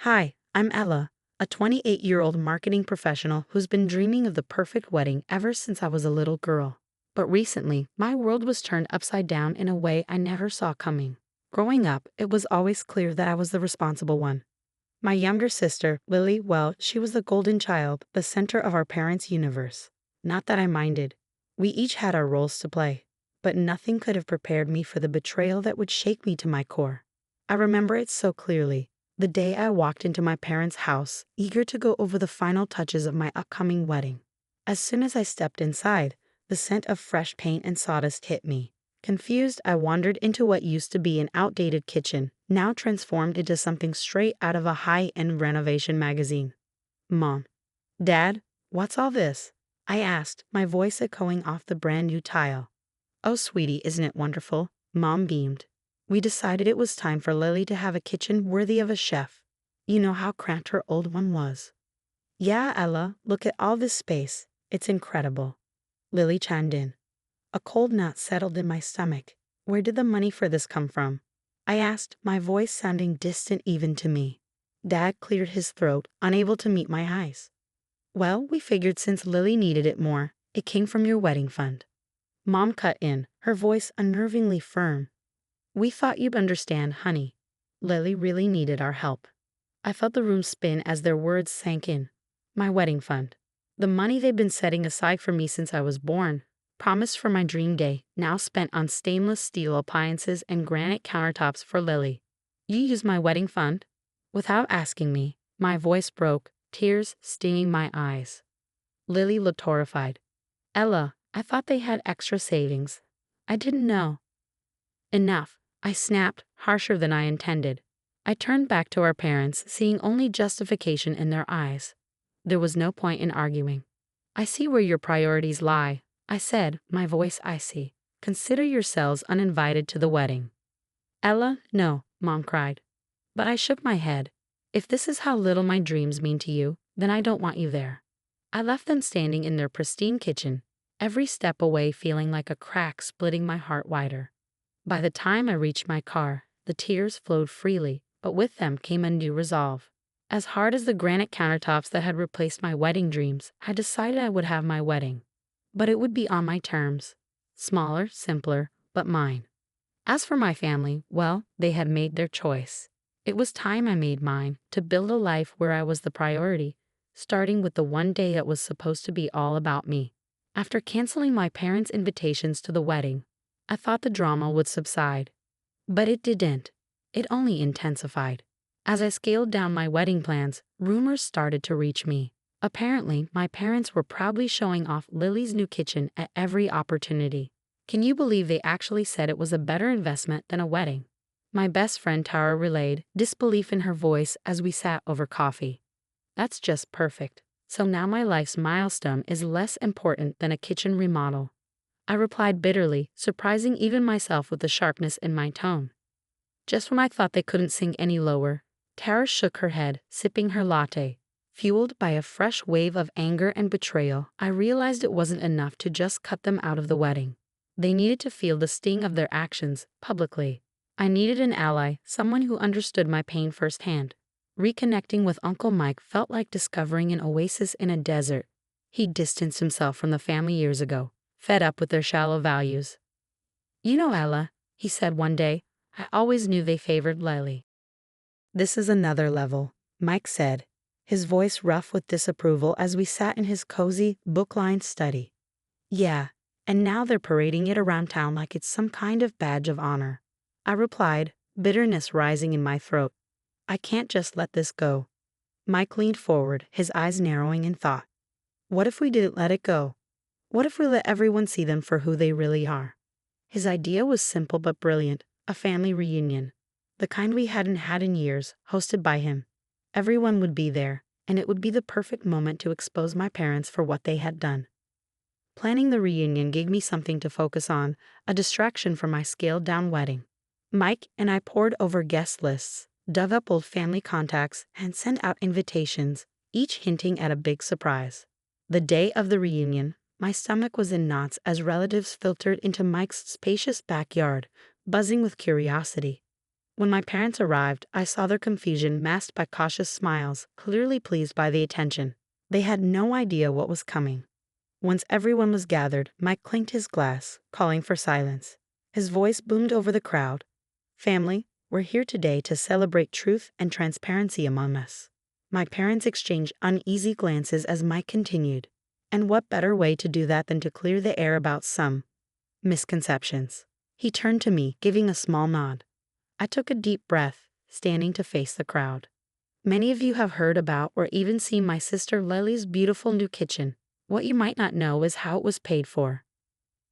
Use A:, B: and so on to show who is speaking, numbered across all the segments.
A: Hi, I'm Ella, a 28-year-old marketing professional who's been dreaming of the perfect wedding ever since I was a little girl. But recently, my world was turned upside down in a way I never saw coming. Growing up, it was always clear that I was the responsible one. My younger sister, Lily, well, she was the golden child, the center of our parents' universe. Not that I minded. We each had our roles to play. But nothing could have prepared me for the betrayal that would shake me to my core. I remember it so clearly. The day I walked into my parents' house, eager to go over the final touches of my upcoming wedding. As soon as I stepped inside, the scent of fresh paint and sawdust hit me. Confused, I wandered into what used to be an outdated kitchen, now transformed into something straight out of a high-end renovation magazine. Mom. Dad, what's all this? I asked, my voice echoing off the brand new tile. Oh, sweetie, isn't it wonderful? Mom beamed. We decided it was time for Lily to have a kitchen worthy of a chef. You know how cramped her old one was. Yeah, Ella, look at all this space. It's incredible. Lily chimed in. A cold knot settled in my stomach. Where did the money for this come from? I asked, my voice sounding distant even to me. Dad cleared his throat, unable to meet my eyes. Well, we figured since Lily needed it more, it came from your wedding fund. Mom cut in, her voice unnervingly firm. We thought you'd understand, honey. Lily really needed our help. I felt the room spin as their words sank in. My wedding fund. The money they'd been setting aside for me since I was born. Promised for my dream day, now spent on stainless steel appliances and granite countertops for Lily. You used my wedding fund? Without asking me, my voice broke, tears stinging my eyes. Lily looked horrified. Ella, I thought they had extra savings. I didn't know. Enough, I snapped, harsher than I intended. I turned back to our parents, seeing only justification in their eyes. There was no point in arguing. I see where your priorities lie, I said, my voice icy. Consider yourselves uninvited to the wedding. Ella, no, Mom cried. But I shook my head. If this is how little my dreams mean to you, then I don't want you there. I left them standing in their pristine kitchen, every step away feeling like a crack splitting my heart wider. By the time I reached my car, the tears flowed freely, but with them came a new resolve. As hard as the granite countertops that had replaced my wedding dreams, I decided I would have my wedding. But it would be on my terms. Smaller, simpler, but mine. As for my family, well, they had made their choice. It was time I made mine, to build a life where I was the priority, starting with the one day that was supposed to be all about me. After canceling my parents' invitations to the wedding, I thought the drama would subside. But it didn't. It only intensified. As I scaled down my wedding plans, rumors started to reach me. Apparently, my parents were proudly showing off Lily's new kitchen at every opportunity. Can you believe they actually said it was a better investment than a wedding? My best friend Tara relayed, disbelief in her voice as we sat over coffee. That's just perfect. So now my life's milestone is less important than a kitchen remodel. I replied bitterly, surprising even myself with the sharpness in my tone. Just when I thought they couldn't sink any lower, Tara shook her head, sipping her latte. Fueled by a fresh wave of anger and betrayal, I realized it wasn't enough to just cut them out of the wedding. They needed to feel the sting of their actions, publicly. I needed an ally, someone who understood my pain firsthand. Reconnecting with Uncle Mike felt like discovering an oasis in a desert. He distanced himself from the family years ago, fed up with their shallow values. You know, Ella, he said one day, I always knew they favored Lily. This is another level, Mike said, his voice rough with disapproval as we sat in his cozy, book-lined study. Yeah, and now they're parading it around town like it's some kind of badge of honor. I replied, bitterness rising in my throat. I can't just let this go. Mike leaned forward, his eyes narrowing in thought. What if we didn't let it go? What if we let everyone see them for who they really are? His idea was simple but brilliant, a family reunion. The kind we hadn't had in years, hosted by him. Everyone would be there, and it would be the perfect moment to expose my parents for what they had done. Planning the reunion gave me something to focus on, a distraction from my scaled-down wedding. Mike and I pored over guest lists, dug up old family contacts, and sent out invitations, each hinting at a big surprise. The day of the reunion, my stomach was in knots as relatives filtered into Mike's spacious backyard, buzzing with curiosity. When my parents arrived, I saw their confusion masked by cautious smiles, clearly pleased by the attention. They had no idea what was coming. Once everyone was gathered, Mike clinked his glass, calling for silence. His voice boomed over the crowd. "Family, we're here today to celebrate truth and transparency among us." My parents exchanged uneasy glances as Mike continued. And what better way to do that than to clear the air about some misconceptions? He turned to me, giving a small nod. I took a deep breath, standing to face the crowd. Many of you have heard about or even seen my sister Lily's beautiful new kitchen. What you might not know is how it was paid for.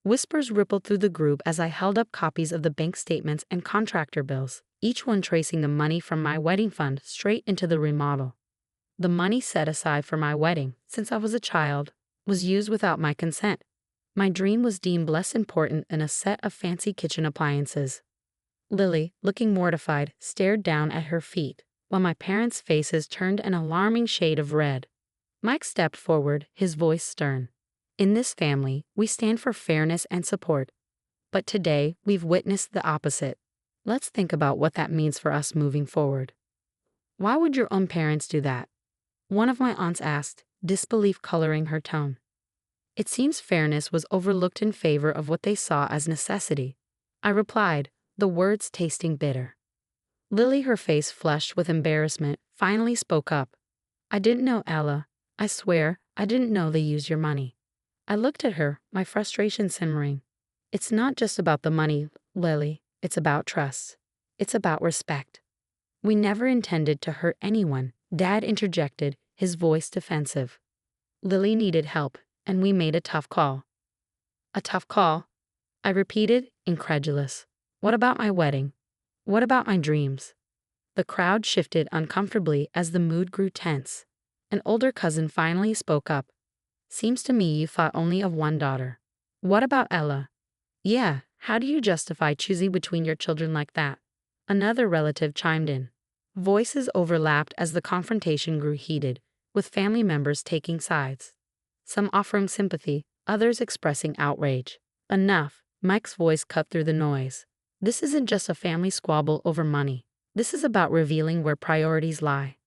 A: Whispers rippled through the group as I held up copies of the bank statements and contractor bills, each one tracing the money from my wedding fund straight into the remodel. The money set aside for my wedding, since I was a child, was used without my consent. My dream was deemed less important than a set of fancy kitchen appliances. Lily, looking mortified, stared down at her feet, while my parents' faces turned an alarming shade of red. Mike stepped forward, his voice stern. "In this family, we stand for fairness and support. But today, we've witnessed the opposite. Let's think about what that means for us moving forward." "Why would your own parents do that?" one of my aunts asked, disbelief coloring her tone. "It seems fairness was overlooked in favor of what they saw as necessity," I replied, the words tasting bitter. Lily, her face flushed with embarrassment, finally spoke up. "I didn't know, Ella. I swear, I didn't know they used your money." I looked at her, my frustration simmering. "It's not just about the money, Lily. It's about trust. It's about respect. We never intended to hurt anyone," Dad interjected, his voice defensive. "Lily needed help, and we made a tough call." "A tough call?" I repeated, incredulous. "What about my wedding? What about my dreams?" The crowd shifted uncomfortably as the mood grew tense. An older cousin finally spoke up. "Seems to me you thought only of one daughter. What about Ella?" "Yeah, how do you justify choosing between your children like that?" Another relative chimed in. Voices overlapped as the confrontation grew heated, with family members taking sides. Some offering sympathy, others expressing outrage. "Enough," Mike's voice cut through the noise. "This isn't just a family squabble over money. This is about revealing where priorities lie."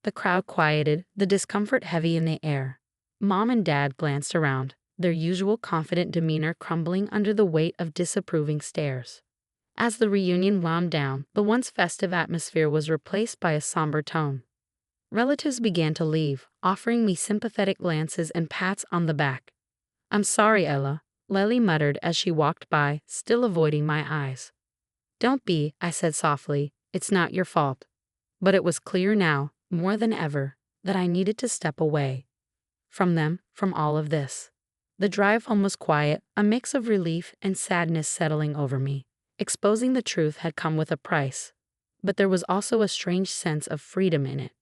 A: The crowd quieted, the discomfort heavy in the air. Mom and Dad glanced around, their usual confident demeanor crumbling under the weight of disapproving stares. As the reunion wound down, the once festive atmosphere was replaced by a somber tone. Relatives began to leave, offering me sympathetic glances and pats on the back. "I'm sorry, Ella," Lily muttered as she walked by, still avoiding my eyes. "Don't be," I said softly. "It's not your fault." But it was clear now, more than ever, that I needed to step away. From them, from all of this. The drive home was quiet, a mix of relief and sadness settling over me. Exposing the truth had come with a price. But there was also a strange sense of freedom in it.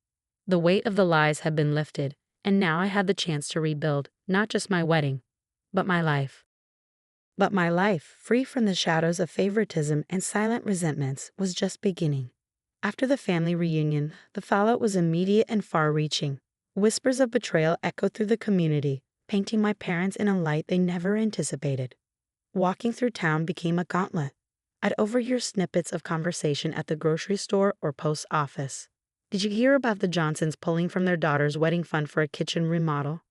A: The weight of the lies had been lifted, and now I had the chance to rebuild, not just my wedding, but my life. But my life, free from the shadows of favoritism and silent resentments, was just beginning. After the family reunion, the fallout was immediate and far-reaching. Whispers of betrayal echoed through the community, painting my parents in a light they never anticipated. Walking through town became a gauntlet. I'd overhear snippets of conversation at the grocery store or post office. "Did you hear about the Johnsons pulling from their daughter's wedding fund for a kitchen remodel?"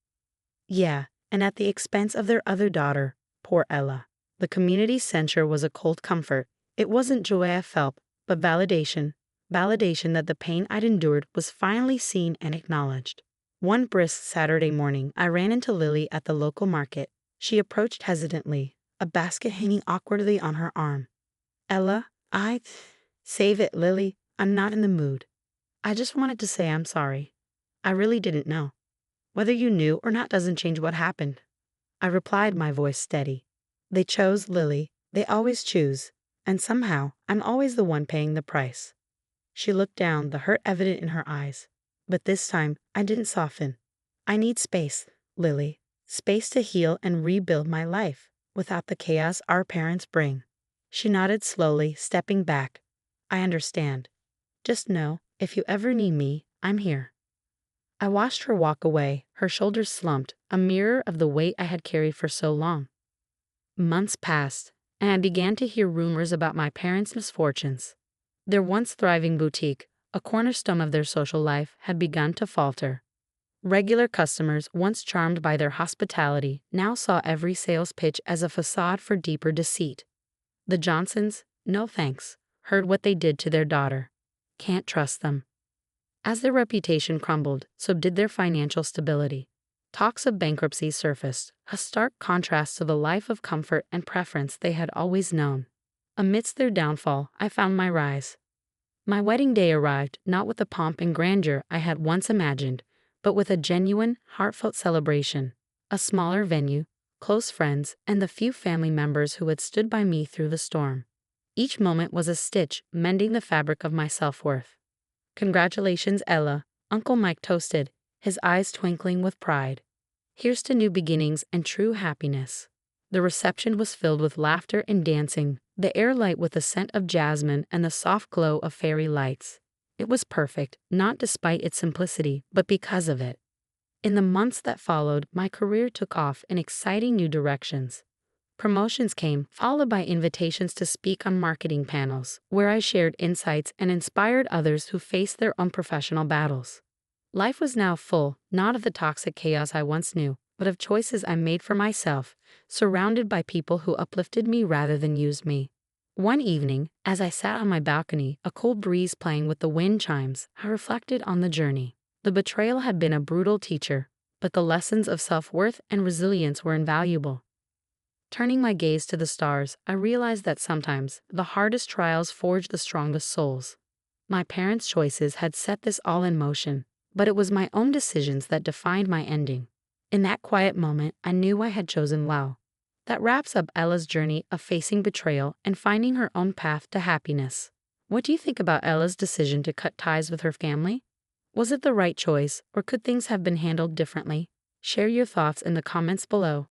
A: "Yeah, and at the expense of their other daughter, poor Ella." The community's censure was a cold comfort. It wasn't joy I felt, but validation. Validation that the pain I'd endured was finally seen and acknowledged. One brisk Saturday morning, I ran into Lily at the local market. She approached hesitantly, a basket hanging awkwardly on her arm. "Ella, Save it, Lily. I'm not in the mood. I just wanted to say I'm sorry. I really didn't know. Whether you knew or not doesn't change what happened." I replied, my voice steady. "They chose, Lily. They always choose. And somehow, I'm always the one paying the price." She looked down, the hurt evident in her eyes. But this time, I didn't soften. "I need space, Lily. Space to heal and rebuild my life, without the chaos our parents bring." She nodded slowly, stepping back. "I understand. Just know, if you ever need me, I'm here." I watched her walk away, her shoulders slumped, a mirror of the weight I had carried for so long. Months passed, and I began to hear rumors about my parents' misfortunes. Their once thriving boutique, a cornerstone of their social life, had begun to falter. Regular customers, once charmed by their hospitality, now saw every sales pitch as a facade for deeper deceit. The Johnsons, no thanks, heard what they did to their daughter. Can't trust them. As their reputation crumbled, so did their financial stability. Talks of bankruptcy surfaced, a stark contrast to the life of comfort and preference they had always known. Amidst their downfall, I found my rise. My wedding day arrived not with the pomp and grandeur I had once imagined, but with a genuine, heartfelt celebration. A smaller venue, close friends, and the few family members who had stood by me through the storm. Each moment was a stitch mending the fabric of my self-worth. "Congratulations, Ella," Uncle Mike toasted, his eyes twinkling with pride. "Here's to new beginnings and true happiness." The reception was filled with laughter and dancing, the air light with the scent of jasmine and the soft glow of fairy lights. It was perfect, not despite its simplicity, but because of it. In the months that followed, my career took off in exciting new directions. Promotions came, followed by invitations to speak on marketing panels, where I shared insights and inspired others who faced their unprofessional battles. Life was now full, not of the toxic chaos I once knew, but of choices I made for myself, surrounded by people who uplifted me rather than used me. One evening, as I sat on my balcony, a cool breeze playing with the wind chimes, I reflected on the journey. The betrayal had been a brutal teacher, but the lessons of self-worth and resilience were invaluable. Turning my gaze to the stars, I realized that sometimes the hardest trials forge the strongest souls. My parents' choices had set this all in motion, but it was my own decisions that defined my ending. In that quiet moment, I knew I had chosen well. That wraps up Ella's journey of facing betrayal and finding her own path to happiness. What do you think about Ella's decision to cut ties with her family? Was it the right choice, or could things have been handled differently? Share your thoughts in the comments below.